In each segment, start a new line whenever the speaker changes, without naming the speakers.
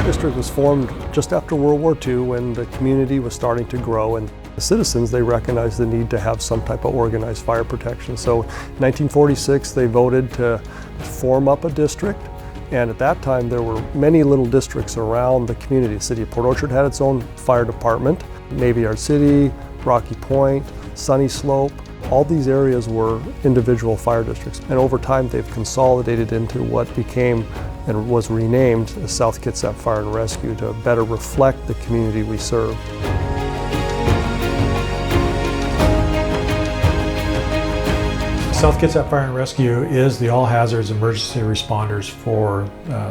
district was formed just after World War II when the community was starting to grow, and the citizens, they recognized the need to have some type of organized fire protection. So in 1946 they voted to form up a district, and at that time there were many little districts around the community. The city of Port Orchard had its own fire department, Navy Yard City, Rocky Point, Sunny Slope. All these areas were individual fire districts, and over time they've consolidated into what became and was renamed as South Kitsap Fire and Rescue to better reflect the community we serve.
South Kitsap Fire and Rescue is the all hazards emergency responders for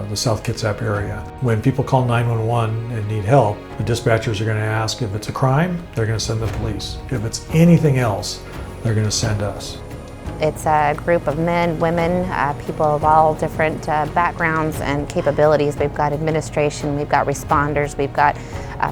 the South Kitsap area. When people call 911 and need help, the dispatchers are going to ask if it's a crime, they're going to send the police. If it's anything else, they're going to send us.
It's a group of men, women, people of all different backgrounds and capabilities. We've got administration, we've got responders, we've got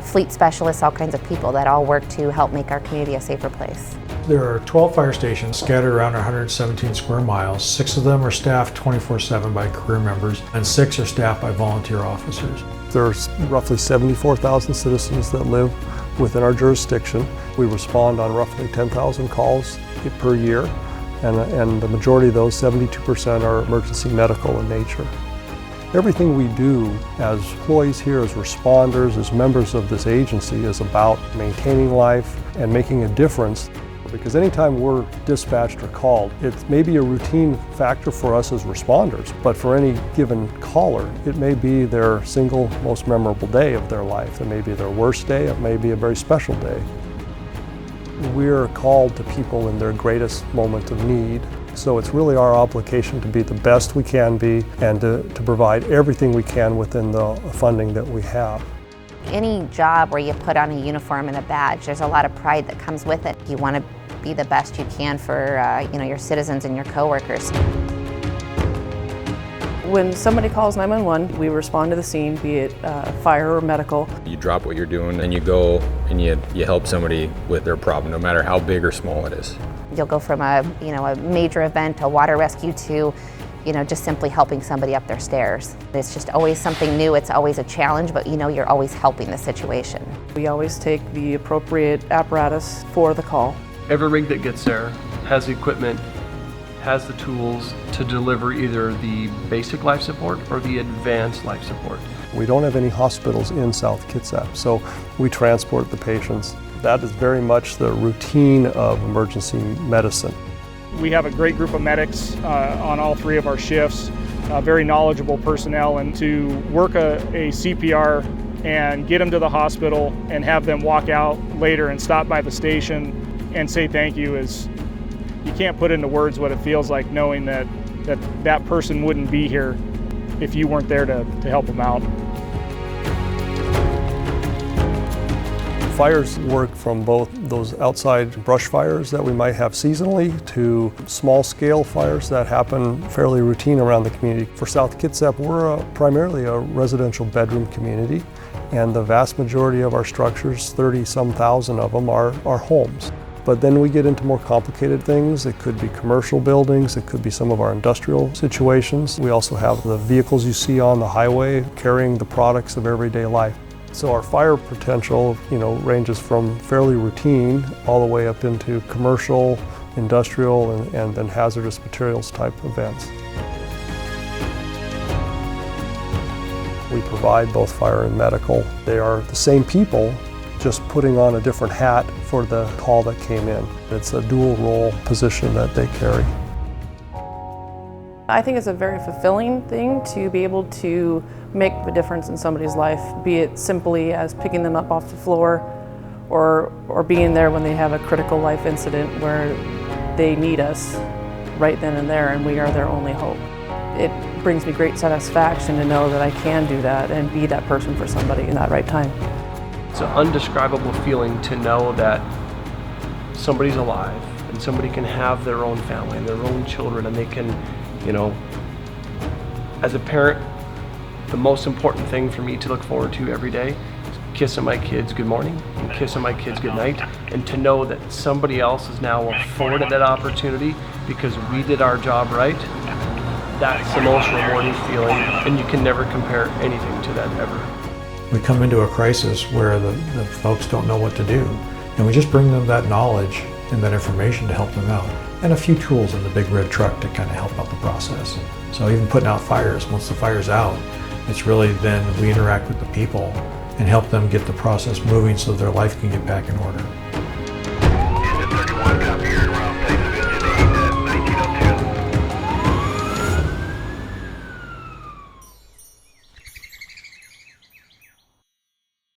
fleet specialists, all kinds of people that all work to help make our community a safer place.
There are 12 fire stations scattered around 117 square miles. 6 of them are staffed 24/7 by career members, and 6 are staffed by volunteer officers.
There's roughly 74,000 citizens that live within our jurisdiction. We respond on roughly 10,000 calls per year, and the majority of those, 72%, are emergency medical in nature. Everything we do as employees here, as responders, as members of this agency is about maintaining life and making a difference. Because anytime we're dispatched or called, it may be a routine factor for us as responders, but for any given caller, it may be their single most memorable day of their life. It may be their worst day, it may be a very special day. We're called to people in their greatest moment of need, so it's really our obligation to be the best we can be and to provide everything we can within the funding that we have.
Any job where you put on a uniform and a badge, there's a lot of pride that comes with it. You want to be the best you can for your citizens and your coworkers.
When somebody calls 911, we respond to the scene, be it fire or medical.
You drop what you're doing and you go and you help somebody with their problem, no matter how big or small it is.
You'll go from a major event, a water rescue, to just simply helping somebody up their stairs. It's just always something new, it's always a challenge, but you're always helping the situation.
We always take the appropriate apparatus for the call.
Every rig that gets there has the equipment, has the tools to deliver either the basic life support or the advanced life support.
We don't have any hospitals in South Kitsap, so we transport the patients. That is very much the routine of emergency medicine.
We have a great group of medics on all 3 of our shifts, very knowledgeable personnel, and to work a CPR and get them to the hospital and have them walk out later and stop by the station and say thank you you can't put into words what it feels like, knowing that person wouldn't be here if you weren't there to help them out. Fires work from both those outside brush fires that we might have seasonally to small-scale fires that happen fairly routine around the community. For South Kitsap, we're primarily a residential bedroom community, and the vast majority of our structures, 30-some thousand of them, are homes. But then we get into more complicated things. It could be commercial buildings, it could be some of our industrial situations. We also have the vehicles you see on the highway carrying the products of everyday life. So our fire potential, ranges from fairly routine all the way up into commercial, industrial, and then hazardous materials type events. We provide both fire and medical. They are the same people, just putting on a different hat for the call that came in. It's a dual role position that they carry.
I think it's a very fulfilling thing to be able to make a difference in somebody's life, be it simply as picking them up off the floor or being there when they have a critical life incident where they need us right then and there and we are their only hope. It brings me great satisfaction to know that I can do that and be that person for somebody in that right time.
It's an undescribable feeling to know that somebody's alive and somebody can have their own family and their own children, and they can, as a parent, the most important thing for me to look forward to every day is kissing my kids good morning and kissing my kids good night, and to know that somebody else is now afforded that opportunity because we did our job right. That's the most rewarding feeling, and you can never compare anything to that ever.
we come into a crisis where the folks don't know what to do. And we just bring them that knowledge and that information to help them out. And a few tools in the big red truck to kind of help out the process. So even putting out fires, once the fire's out, it's really then we interact with the people and help them get the process moving so their life can get back in order.